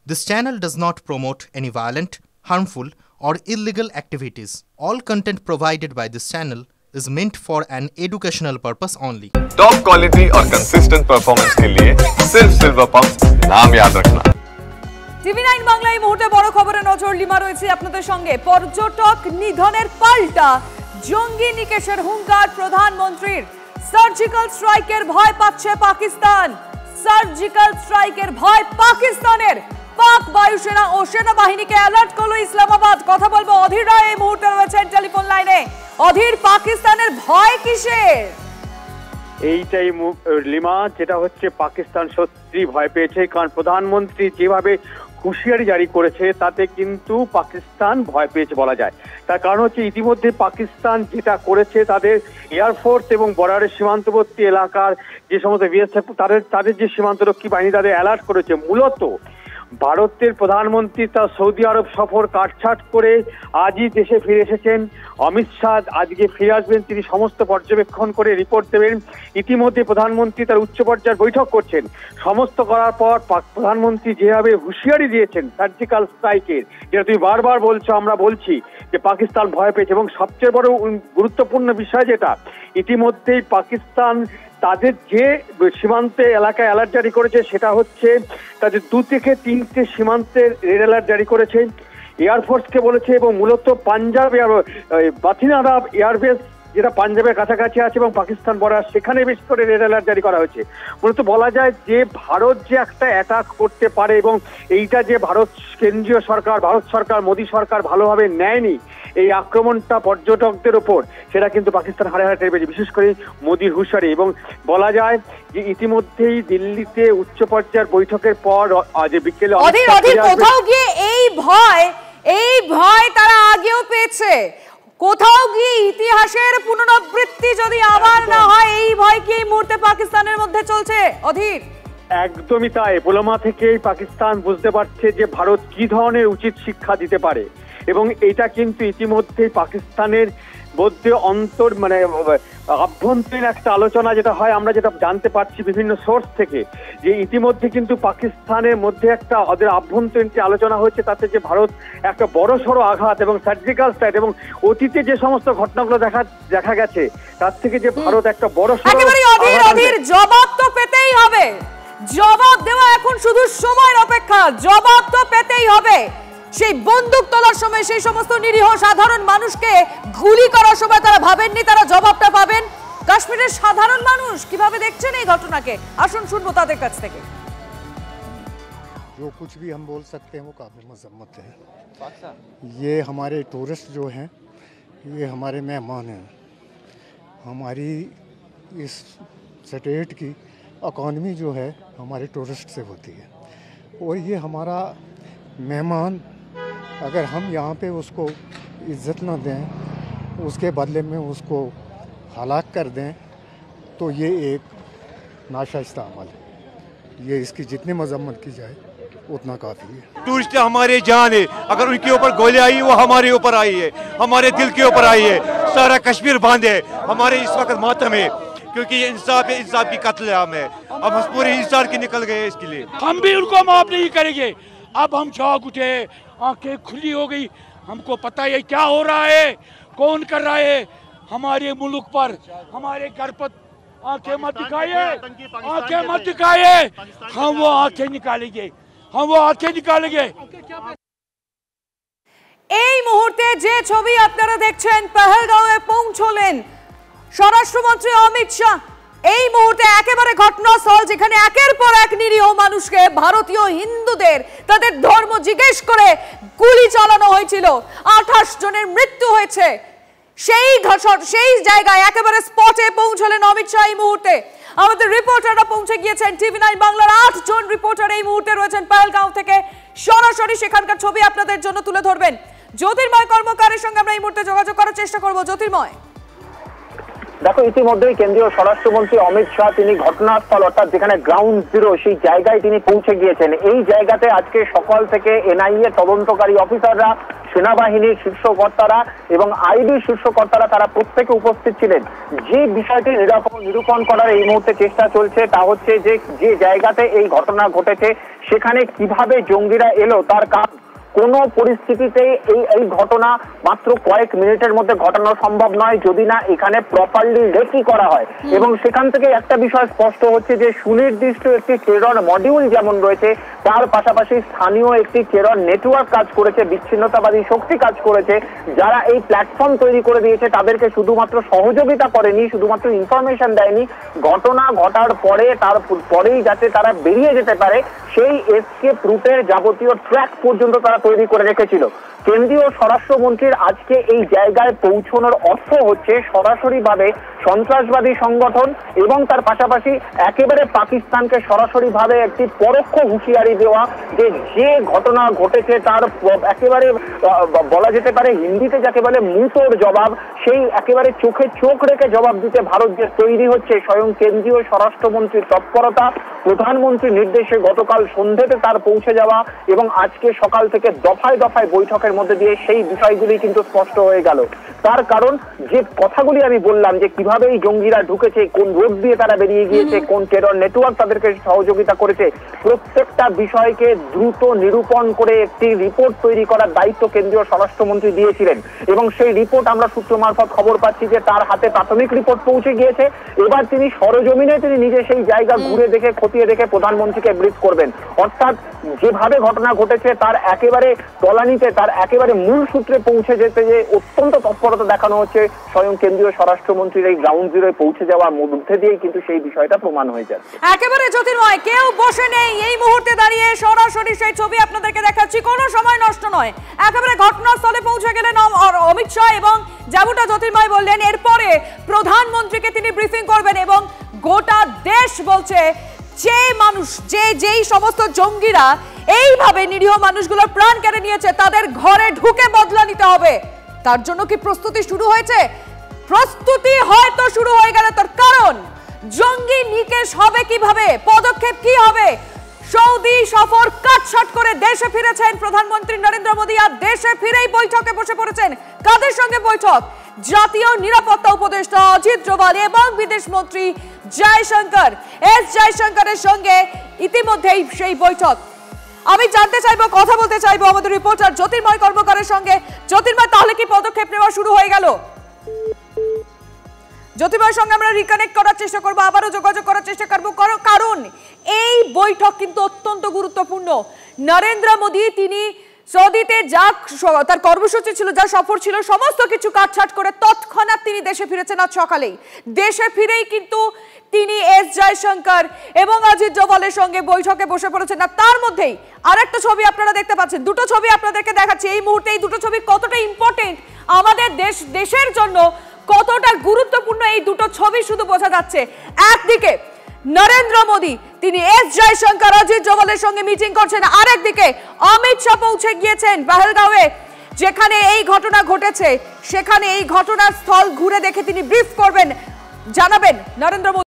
This channel does not promote any violent, harmful, or illegal activities. All content provided by this channel is meant for an educational purpose only. Top quality और consistent performance के लिए सिर्फ silver pumps नाम याद रखना। টিভি9 বাংলা এই মুহূর্তে বড় খবরে নজর লিমা রয়েছে আপনাদের সঙ্গে। পর্যটক নিধনের পাল্টা জঙ্গি নিকেশের হুঙ্কার প্রধানমন্ত্রীর। সার্জিক্যাল স্ট্রাইকের ভয় পাচ্ছে পাকিস্তান। সার্জিক্যাল স্ট্রাইকের ভয় পাকিস্তানের। পাক বায়ুসেনা ও সেনাবাহিনীকে অ্যালার্ট করলো ইসলামাবাদ। কথা বলবো অধীর রায় এই মুহূর্তে রয়েছেন টেলিফোন লাইনে। অধীর, পাকিস্তানের ভয় কিসের? এইটাই লিমা, যেটা হচ্ছে পাকিস্তান সত্যি ভয় পেয়েছে, কারণ প্রধানমন্ত্রী যেভাবে হুঁশিয়ারি জারি করেছে তাতে কিন্তু পাকিস্তান ভয় পেয়েছে বলা যায়। তার কারণ হচ্ছে ইতিমধ্যে পাকিস্তান যেটা করেছে, তাদের এয়ারফোর্স এবং বর্ডারের সীমান্তবর্তী এলাকার যে সমস্ত বিএসএফ তাদের যে সীমান্তরক্ষী বাহিনী তাদের অ্যালার্ট করেছে। মূলত ভারতের প্রধানমন্ত্রী তার সৌদি আরব সফর কাটছাট করে আজই দেশে ফিরে এসেছেন। অমিত শাহ আজকে ফিরে আসবেন, তিনি সমস্ত পর্যবেক্ষণ করে রিপোর্ট দেবেন। ইতিমধ্যে প্রধানমন্ত্রী তার উচ্চ পর্যায়ের বৈঠক করছেন। সমস্ত করার পর প্রধানমন্ত্রী যেভাবে হুঁশিয়ারি দিয়েছেন সার্জিক্যাল স্ট্রাইকের, যেটা তুমি বারবার বলছো, আমরা বলছি যে পাকিস্তান ভয় পেয়েছে। এবং সবচেয়ে বড় গুরুত্বপূর্ণ বিষয় যেটা, ইতিমধ্যেই পাকিস্তান তাদের যে সীমান্তে এলাকায় অ্যালার্ট জারি করেছে সেটা হচ্ছে তাদের 2 থেকে 3টে সীমান্তের রেড অ্যালার্ট জারি করেছে, এয়ারফোর্সকে বলেছে। এবং মূলত পাঞ্জাব বাথিনাডা এয়ারবেস যেটা পাঞ্জাবের কাছাকাছি আছে এবং পাকিস্তান বর্ডার, সেখানে বেশি করে রেড অ্যালার্ট জারি করা হয়েছে। মূলত বলা যায় যে ভারত যে একটা অ্যাটাক করতে পারে এবং এইটা যে ভারত কেন্দ্রীয় সরকার, ভারত সরকার, মোদী সরকার ভালোভাবে নেয়নি এই আক্রমণটা পর্যটকদের ওপর, সেটা কিন্তু পাকিস্তান হারে হারে টের পেয়েছে, বিশেষ করে মোদীর হুঁশিয়ারি। এবং বলা যায় যে ইতিমধ্যেই দিল্লিতে উচ্চ পর্যায়ের বৈঠকের পর যে বিকেলে কোথাও গিয়ে এই ভয় তারা আগেও পেয়েছে, কোথাও গিয়ে ইতিহাসের পুনরাবৃত্তি যদি আবার না হয়, এই ভয় কি এই মুহূর্তে পাকিস্তানের মধ্যে চলছে অধীর? একদমই তাই। পোলোমা থেকেই পাকিস্তান বুঝতে পারছে যে ভারত কি ধরনের উচিত শিক্ষা দিতে পারে। এবং এটা কিন্তু ইতিমধ্যেই পাকিস্তানের মধ্যে আভ্যন্তরীণ একটা আলোচনা যেটা হয়, আমরা যেটা জানতে পারছি বিভিন্ন সোর্স থেকে, যে ইতিমধ্যে কিন্তু পাকিস্তানের মধ্যে একটা ওদের আভ্যন্তরীণ যে আলোচনা হচ্ছে, তাতে যে ভারত একটা বড়সড় আঘাত এবং সার্জিক্যাল স্ট্রাইক এবং অতীতে যে সমস্ত ঘটনাগুলো দেখা গেছে তার থেকে যে ভারত একটা বড়সড় জবাব তো পেতেই হবে। জবাব দেওয়া এখন শুধু সময়ের অপেক্ষা, জবাব তো পেতেই হবে। সেই বন্দুক তোলার সময় সেই সমস্ত নিরীহ সাধারণ মানুষকে গুলি করার সময় তারা ভাবেননি তারা জবাবটা পাবেন। কাশ্মীরের সাধারণ মানুষ কিভাবে দেখছেন এই ঘটনাকে, আসুন শুনবো তাদের কাছ থেকে। जो कुछ भी हम बोल सकते हैं वो काबिल मजम्मत है। ये हमारे टूरिस्ट जो हैं, ये हमारे मेहमान हैं। हमारी इस स्टेट की इकॉनमी जो है हमारे टूरिस्ट से होती है, और ये हमारा मेहमान अगर हम यहाँ पे उसको इज़्ज़त ना दें, उसके बदले में उसको हलाक कर दें, तो ये एक नाशाइस्ता अमल है। ये इसकी जितनी मजम्मत की जाए उतना काफ़ी है। टूरिस्ट हमारे जान है, अगर उनके ऊपर गोली आई वो हमारे ऊपर आई है, हमारे दिल के ऊपर आई है। सारा कश्मीर बंद है, हमारे इस वक्त मातम है, क्योंकि ये इंसाफ की कत्लेआम है। अब हम पूरे इंसान के निकल गए इसके लिए, हम भी उनको माफ नहीं करेंगे। अब हम चौंक उठे, आंखें खुली हो गई, हमको पता है क्या हो रहा है, कौन कर रहा है हमारे मुल्क पर, हमारे घर पर। आंखें मत दिखाइए, आंखें मत दिखाइए, हम वो आंखें निकालेंगे, हम वो आंखें निकालेंगे। এই মুহূর্তে যে ছবি আপনারা দেখছেন, পেহেলগাঁওয়ে পৌঁছলেন স্বরাষ্ট্রমন্ত্রী অমিত শাহ। এই মুহূর্তে একেবারে ঘটনাস্থল, যেখানে একের পর এক নিরীহ মানুষকে, ভারতীয় হিন্দুদের তাদের ধর্ম জিজ্ঞেস করে গুলি চালানো হয়েছিল। 28 জনের মৃত্যু হয়েছে। সেই জায়গায় একেবারে স্পটে পৌঁছলেন অমিত শাহ এই মুহূর্তে। আমাদের রিপোর্টাররা পৌঁছে গিয়েছেন, টিভি9 বাংলার 8 জন রিপোর্টার এই মুহূর্তে রয়েছেন পেহেলগাঁও থেকে। সরাসরি সেখানকার ছবি আপনাদের জন্য তুলে ধরবেন জ্যোতির্ময় কর্মকারের সঙ্গে আমরা এই মুহূর্তে যোগাযোগ করার চেষ্টা করব। জ্যোতির্ময়, দেখো, ইতিমধ্যেই কেন্দ্রীয় স্বরাষ্ট্রমন্ত্রী অমিত শাহ তিনি ঘটনাস্থল অর্থাৎ যেখানে গ্রাউন্ড জিরো সেই জায়গায় তিনি পৌঁছে গিয়েছেন। এই জায়গাতে আজকে সকাল থেকে এনআইএ তদন্তকারী অফিসাররা, সেনাবাহিনীর শীর্ষকর্তারা এবং আইবি শীর্ষকর্তারা তারা প্রত্যেকে উপস্থিত ছিলেন। যে বিষয়টি নিরূপণ করার এই মুহূর্তে চেষ্টা চলছে তা হচ্ছে যে জায়গাতে এই ঘটনা ঘটেছে সেখানে কিভাবে জঙ্গিরা এলো তার কারণ। কোনো পরিস্থিতিতে এই ঘটনা মাত্র কয়েক মিনিটের মধ্যে ঘটানো সম্ভব নয় যদি না এখানে প্রপারলি রেকি করা হয়। এবং সেখান থেকে একটা বিষয় স্পষ্ট হচ্ছে যে সুনির্দিষ্ট একটি টেরর মডিউল যেমন রয়েছে, তার পাশাপাশি স্থানীয় একটি টেরর নেটওয়ার্ক কাজ করেছে, বিচ্ছিন্নতাবাদী শক্তি কাজ করেছে, যারা এই প্ল্যাটফর্ম তৈরি করে দিয়েছে তাদেরকে শুধুমাত্র সহযোগিতা করেনি, শুধুমাত্র ইনফরমেশন দেয়নি, ঘটনা ঘটার পরে তারপরেই যাতে তারা বেরিয়ে যেতে পারে সেই এসকেপ রুটের যাবতীয় ট্র্যাক পর্যন্ত তারা তৈরি করে রেখেছিল। কেন্দ্রীয় স্বরাষ্ট্রমন্ত্রীর আজকে এই জায়গায় পৌঁছানোর অর্থ হচ্ছে সরাসরিভাবে সন্ত্রাসবাদী সংগঠন এবং তার পাশাপাশি একেবারে পাকিস্তানকে সরাসরিভাবে একটি পরোক্ষ হুঁশিয়ারি দেওয়া যে ঘটনা ঘটেছে তার একেবারে বলা যেতে পারে হিন্দিতে যাকে বলে মুতোর জবাব, সেই একেবারে চোখে চোখ রেখে জবাব দিতে ভারত যে তৈরি হচ্ছে। স্বয়ং কেন্দ্রীয় স্বরাষ্ট্রমন্ত্রীর তৎপরতা, প্রধানমন্ত্রীর নির্দেশে গতকাল সন্ধ্যেতে তার পৌঁছে যাওয়া এবং আজকে সকাল থেকে দফায় দফায় বৈঠকের মধ্যে দিয়ে সেই বিষয়গুলি কিন্তু স্পষ্ট হয়ে গেল। তার কারণ যে কথাগুলি আমি বললাম যে কিভাবে এই জঙ্গিরা ঢুকেছে, কোন রোড দিয়ে তারা বেরিয়ে গিয়েছে, কোন টেরর নেটওয়ার্ক তাদেরকে সহযোগিতা করেছে, প্রত্যেকটা বিষয়কে দ্রুত নিরূপণ করে একটি রিপোর্ট তৈরি করার দায়িত্ব কেন্দ্রীয় স্বরাষ্ট্রমন্ত্রী দিয়েছিলেন। এবং সেই রিপোর্ট আমরা সূত্র মারফত খবর পাচ্ছি যে তার হাতে প্রাথমিক রিপোর্ট পৌঁছে গিয়েছে। এবার তিনি সরজমিনে তিনি নিজে সেই জায়গা ঘুরে দেখে খতিয়ে দেখে প্রধানমন্ত্রীকে ব্রিফ করবেন। অর্থাৎ যেভাবে ঘটনা ঘটেছে তার একেবারে তলানিতে, তার একেবারে মূল সূত্রে পৌঁছে যেতে যে অত্যন্ত তৎপরতা দেখানো হচ্ছে স্বয়ং কেন্দ্রীয় স্বরাষ্ট্রমন্ত্রীর এই গ্রাউন্ড জিরোয় পৌঁছে যাওয়ার মধ্যে দিয়েই কিন্তু সেই বিষয়টা প্রমাণ হয়ে যাচ্ছে। একেবারে জ্যোতির্ময়, কেউ বসে নেই, এই মুহূর্তে দাঁড়িয়ে সরাসরি সেই ছবি আপনাদেরকে দেখাচ্ছি, কোনো সময় নষ্ট নয়। একেবারে ঘটনাস্থলে পৌঁছে গেলেন অমিত শাহ এবং যেমনটা জ্যোতির্ময় বললেন এরপরে প্রধানমন্ত্রীকে তিনি ব্রিফিং করবেন এবং গোটা দেশ বলছে যে মানুষ যেই সমস্ত জঙ্গিরা এইভাবে নিরীহ মানুষগুলোর প্রাণ কেড়ে নিয়েছে তাদের ঘরে ঢুকে বদলা নিতে হবে। তার জন্য কি প্রস্তুতি শুরু হয়েছে? প্রস্তুতি হয়তো শুরু হয়ে গেল, তার কারণ জঙ্গি নিকেশ হবে কিভাবে, পদক্ষেপ কি হবে। সৌদি সফর কাটছাট করে দেশে ফিরেছেন প্রধানমন্ত্রী নরেন্দ্র মোদী, আর দেশে ফিরেই বৈঠকে বসে পড়েছেন। কাদের সঙ্গে বৈঠক? জাতীয় নিরাপত্তা উপদেষ্টা অজিত ডোভাল এবং বিদেশ মন্ত্রী জয়শঙ্কর, এস জয়শঙ্করের সঙ্গে ইতিমধ্যেই সেই বৈঠক। আমি জানতে চাইবো, কথা বলতে চাইবো আমাদের রিপোর্টার জ্যোতির্ময় কর্মকারের সঙ্গে। জ্যোতির্ময়, তাহলে কি পদক্ষেপ নেওয়া শুরু হয়ে গেল? জ্যোতির্ময়ের সঙ্গে আমরা রিকানেক্ট করার চেষ্টা করবো, আবারও যোগাযোগ করার চেষ্টা করবো, কারণ এই বৈঠক কিন্তু অত্যন্ত গুরুত্বপূর্ণ। নরেন্দ্র মোদী তিনি সৌদিতে যা তার কর্মসূচি ছিল, যা সফর ছিল, সমস্ত কিছু কাটছাট করে তৎক্ষণাৎ তিনি দেশে ফিরেছেন আজ সকালেই। দেশে ফিরেই কিন্তু তিনি এস জয়শঙ্কর এবং অজিত ডোভালের সঙ্গে বৈঠকে বসে পড়েছেন। আর তার মধ্যেই আরেকটা ছবি আপনারা দেখতে পাচ্ছেন, দুটো ছবি আপনাদেরকে দেখাচ্ছি এই মুহূর্তে। এই দুটো ছবি কতটা ইম্পর্টেন্ট আমাদের দেশের জন্য, কতটা গুরুত্বপূর্ণ এই দুটো ছবি শুধু বোঝা যাচ্ছে। একদিকে নরেন্দ্র মোদী তিনি এস জয়শঙ্কর অজিত ডোভালের সঙ্গে মিটিং করছেন, আরেকদিকে অমিত শাহ পৌঁছে গিয়েছেন পেহেলগাঁওয়ে, যেখানে এই ঘটনা ঘটেছে। সেখানে এই ঘটনার স্থল ঘুরে দেখে তিনি ব্রিফ করবেন, জানাবেন নরেন্দ্র মোদী।